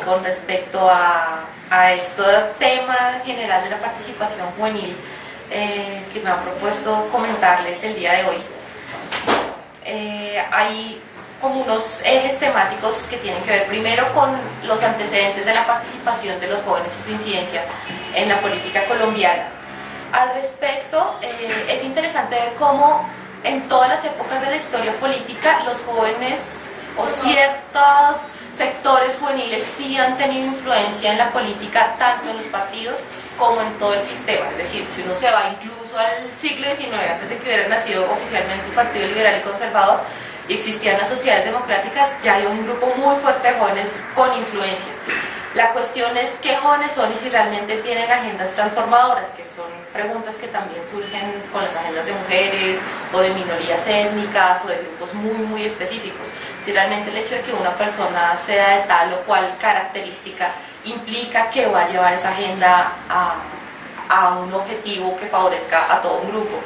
con respecto a este tema general de la participación juvenil que me han propuesto comentarles el día de hoy. Hay como unos ejes temáticos que tienen que ver primero con los antecedentes de la participación de los jóvenes y su incidencia en la política colombiana. Al respecto, es interesante ver cómo en todas las épocas de la historia política los jóvenes o ciertos sectores juveniles sí han tenido influencia en la política, tanto en los partidos como en todo el sistema. Es decir, si uno se va incluso al siglo XIX, antes de que hubiera nacido oficialmente el Partido Liberal y Conservador y existían las sociedades democráticas, ya hay un grupo muy fuerte de jóvenes con influencia. La cuestión es qué jóvenes son y si realmente tienen agendas transformadoras, que son preguntas que también surgen con las agendas de mujeres o de minorías étnicas o de grupos muy específicos. Si realmente el hecho de que una persona sea de tal o cual característica implica que va a llevar esa agenda a un objetivo que favorezca a todo un grupo.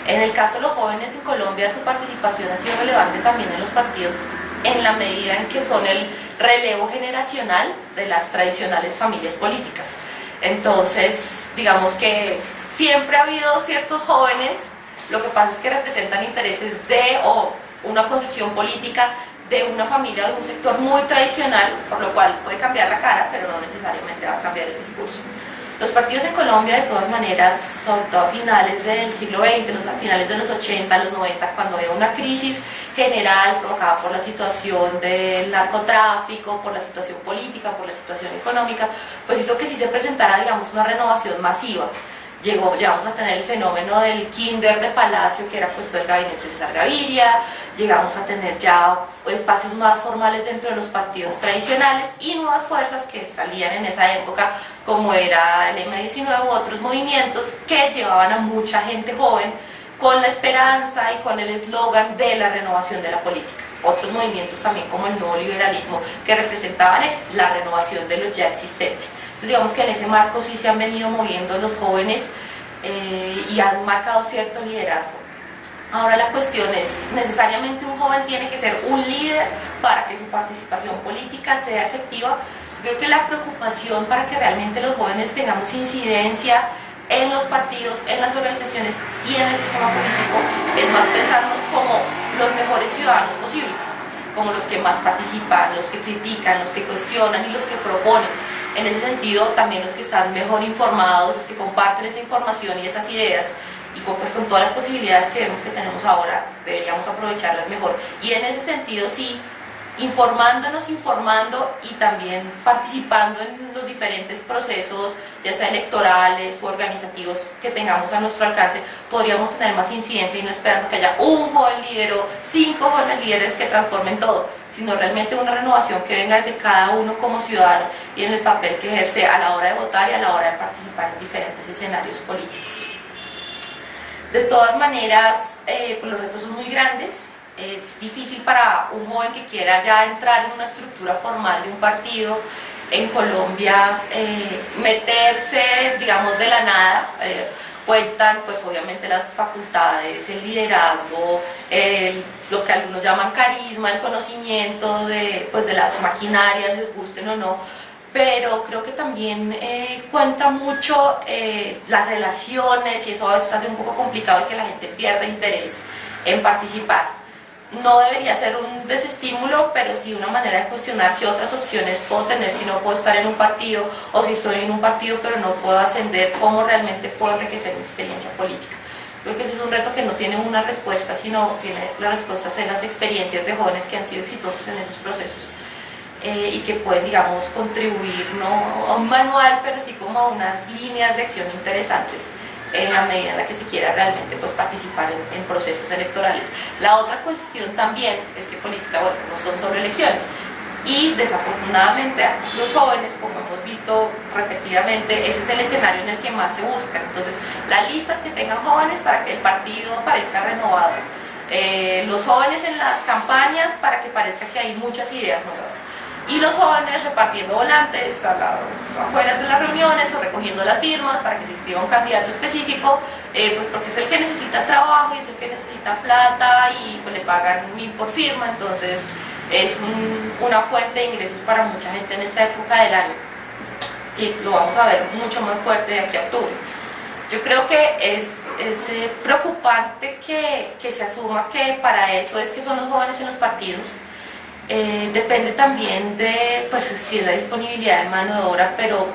En el caso de los jóvenes en Colombia, su participación ha sido relevante también en los partidos en la medida en que son el relevo generacional de las tradicionales familias políticas. Entonces, digamos que siempre ha habido ciertos jóvenes, lo que pasa es que representan intereses de o una concepción política de una familia o de un sector muy tradicional, por lo cual puede cambiar la cara, pero no necesariamente va a cambiar el discurso. Los partidos en Colombia, de todas maneras, sobre todo a finales del siglo XX, a finales de los 80, los 90, cuando había una crisis general provocada por la situación del narcotráfico, por la situación política, por la situación económica, pues hizo que sí se presentara, digamos, una renovación masiva. Llegamos a tener el fenómeno del kinder de Palacio, que era puesto el gabinete de César Gaviria, llegamos a tener ya espacios más formales dentro de los partidos tradicionales y nuevas fuerzas que salían en esa época, como era el M19 u otros movimientos que llevaban a mucha gente joven con la esperanza y con el eslogan de la renovación de la política. Otros movimientos también como el nuevo liberalismo que representaban la renovación de lo ya existente. Entonces digamos que en ese marco sí se han venido moviendo los jóvenes y han marcado cierto liderazgo. Ahora la cuestión es, ¿necesariamente un joven tiene que ser un líder para que su participación política sea efectiva? Creo que la preocupación para que realmente los jóvenes tengamos incidencia en los partidos, en las organizaciones y en el sistema político es más pensarnos como los mejores ciudadanos posibles, como los que más participan, los que critican, los que cuestionan y los que proponen. En ese sentido, también los que están mejor informados, los que comparten esa información y esas ideas, y pues con todas las posibilidades que vemos que tenemos ahora, deberíamos aprovecharlas mejor. Y en ese sentido, sí, informando y también participando en los diferentes procesos, ya sea electorales o organizativos que tengamos a nuestro alcance, podríamos tener más incidencia y no esperando que haya un joven líder o 5 jóvenes líderes que transformen todo, sino realmente una renovación que venga desde cada uno como ciudadano y en el papel que ejerce a la hora de votar y a la hora de participar en diferentes escenarios políticos. De todas maneras, pues los retos son muy grandes. Es difícil para un joven que quiera ya entrar en una estructura formal de un partido en Colombia meterse, digamos, de la nada. Cuentan pues obviamente las facultades, el liderazgo, lo que algunos llaman carisma, el conocimiento de las maquinarias, les gusten o no, pero creo que también cuenta mucho las relaciones y eso a veces hace un poco complicado y que la gente pierda interés en participar. No debería ser un desestímulo, pero sí una manera de cuestionar qué otras opciones puedo tener si no puedo estar en un partido, o si estoy en un partido pero no puedo ascender, cómo realmente puedo enriquecer mi experiencia política. Creo que ese es un reto que no tiene una respuesta, sino tiene las respuestas en las experiencias de jóvenes que han sido exitosos en esos procesos y que pueden, digamos, contribuir no a un manual, pero sí como a unas líneas de acción interesantes en la medida en la que se quiera realmente pues, participar en procesos electorales. La otra cuestión también es que política, bueno, no son solo elecciones, y desafortunadamente los jóvenes, como hemos visto repetidamente, ese es el escenario en el que más se buscan. Entonces, las listas que tengan jóvenes para que el partido parezca renovado, los jóvenes en las campañas para que parezca que hay muchas ideas nuevas, y los jóvenes repartiendo volantes afuera de las reuniones o recogiendo las firmas para que se inscriba un candidato específico, pues porque es el que necesita trabajo y es el que necesita plata y pues le pagan 1000 por firma. Entonces es una fuente de ingresos para mucha gente en esta época del año, y lo vamos a ver mucho más fuerte de aquí a octubre. Yo creo que es preocupante que se asuma que para eso es que son los jóvenes en los partidos. Depende también de, pues, si es la disponibilidad de mano de obra, pero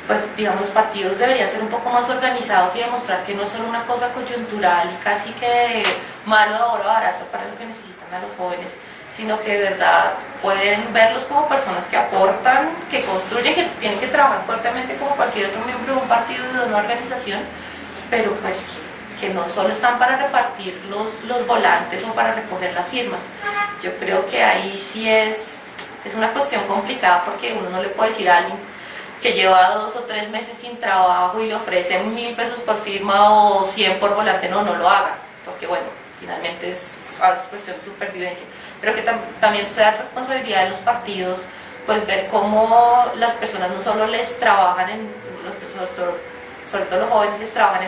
pues digamos los partidos deberían ser un poco más organizados y demostrar que no es solo una cosa coyuntural y casi que de mano de obra barato para lo que necesitan a los jóvenes, sino que de verdad pueden verlos como personas que aportan, que construyen, que tienen que trabajar fuertemente como cualquier otro miembro de un partido y de una organización, pero pues que no solo están para repartir los volantes o para recoger las firmas. Yo creo que ahí sí es una cuestión complicada, porque uno no le puede decir a alguien que lleva 2 o 3 meses sin trabajo y le ofrecen 1.000 pesos por firma o 100 por volante, no lo haga, porque bueno, finalmente es cuestión de supervivencia, pero que también sea responsabilidad de los partidos, pues ver cómo las personas no solo les trabajan sobre todo los jóvenes les trabajan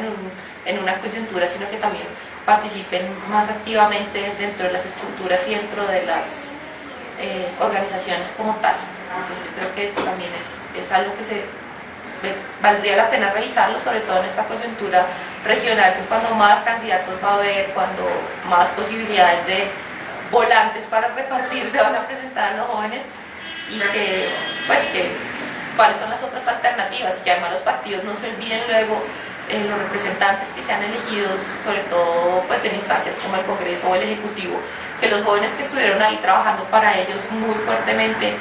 en una coyuntura, sino que también participen más activamente dentro de las estructuras y dentro de las organizaciones como tal. Entonces yo creo que también es algo que valdría la pena revisarlo, sobre todo en esta coyuntura regional, que es cuando más candidatos va a haber, cuando más posibilidades de volantes para repartir se van a presentar a los jóvenes, y cuáles son las otras alternativas, y que además los partidos no se olviden luego los representantes que sean elegidos, sobre todo pues en instancias como el Congreso o el Ejecutivo, que los jóvenes que estuvieron ahí trabajando para ellos muy fuertemente,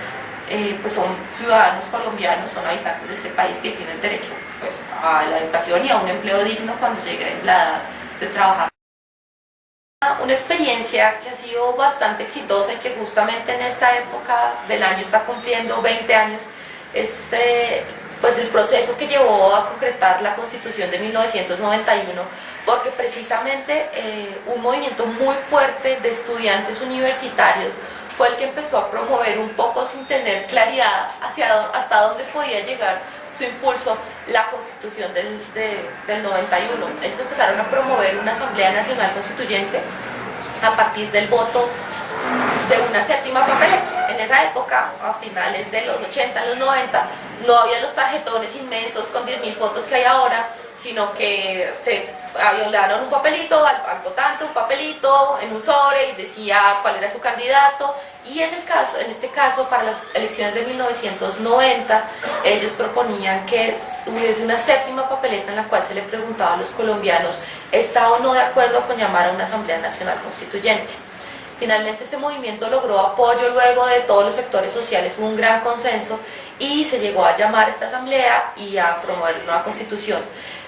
pues son ciudadanos colombianos, son habitantes de este país que tienen derecho pues a la educación y a un empleo digno cuando llegue la edad de trabajar. Una experiencia que ha sido bastante exitosa y que justamente en esta época del año está cumpliendo 20 años es pues el proceso que llevó a concretar la Constitución de 1991, porque precisamente un movimiento muy fuerte de estudiantes universitarios fue el que empezó a promover, un poco sin tener claridad hasta dónde podía llegar su impulso, la Constitución del 91. Ellos empezaron a promover una Asamblea Nacional Constituyente a partir del voto de una séptima papeleta. En esa época, a finales de los 80, en los 90, no había los tarjetones inmensos con 10.000 fotos que hay ahora, sino que le daban un papelito al votante, un papelito en un sobre, y decía cuál era su candidato. Y en este caso, para las elecciones de 1990, ellos proponían que hubiese una séptima papeleta en la cual se le preguntaba a los colombianos, ¿está o no de acuerdo con llamar a una Asamblea Nacional Constituyente? Finalmente este movimiento logró apoyo luego de todos los sectores sociales, hubo un gran consenso y se llegó a llamar a esta asamblea y a promover una nueva constitución.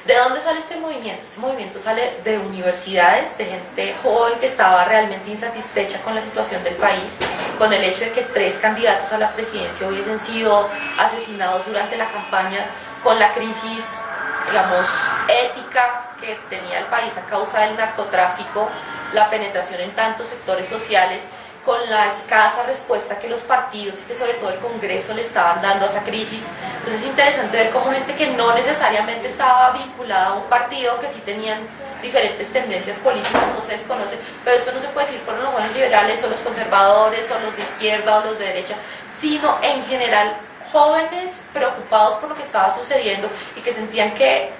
¿De dónde sale este movimiento? Este movimiento sale de universidades, de gente joven que estaba realmente insatisfecha con la situación del país, con el hecho de que 3 candidatos a la presidencia hubiesen sido asesinados durante la campaña, con la crisis, digamos, ética que tenía el país a causa del narcotráfico, la penetración en tantos sectores sociales, con la escasa respuesta que los partidos y que sobre todo el Congreso le estaban dando a esa crisis. Entonces es interesante ver cómo gente que no necesariamente estaba vinculada a un partido, que sí tenían diferentes tendencias políticas, no se desconoce, pero eso no se puede decir fueron los jóvenes liberales o los conservadores o los de izquierda o los de derecha, sino en general jóvenes preocupados por lo que estaba sucediendo y que sentían que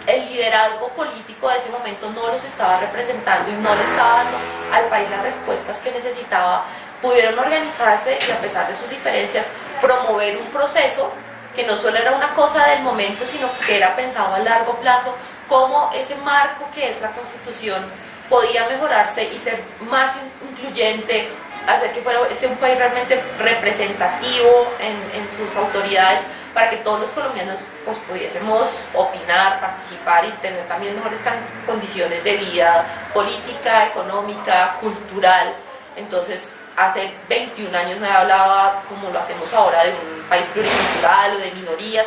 el liderazgo político de ese momento no los estaba representando y no le estaba dando al país las respuestas que necesitaba. Pudieron organizarse y, a pesar de sus diferencias, promover un proceso que no solo era una cosa del momento, sino que era pensado a largo plazo, cómo ese marco que es la Constitución podía mejorarse y ser más incluyente, hacer que fuera un país realmente representativo en sus autoridades, para que todos los colombianos pues pudiésemos opinar, participar y tener también mejores condiciones de vida política, económica, cultural. Entonces, hace 21 años no hablaba como lo hacemos ahora de un país pluricultural o de minorías.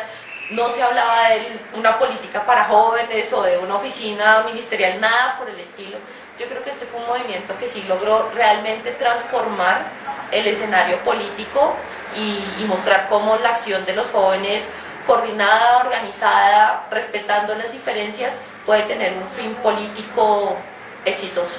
No se hablaba de una política para jóvenes o de una oficina ministerial, nada por el estilo. Yo creo que este fue un movimiento que sí logró realmente transformar el escenario político y mostrar cómo la acción de los jóvenes, coordinada, organizada, respetando las diferencias, puede tener un fin político exitoso.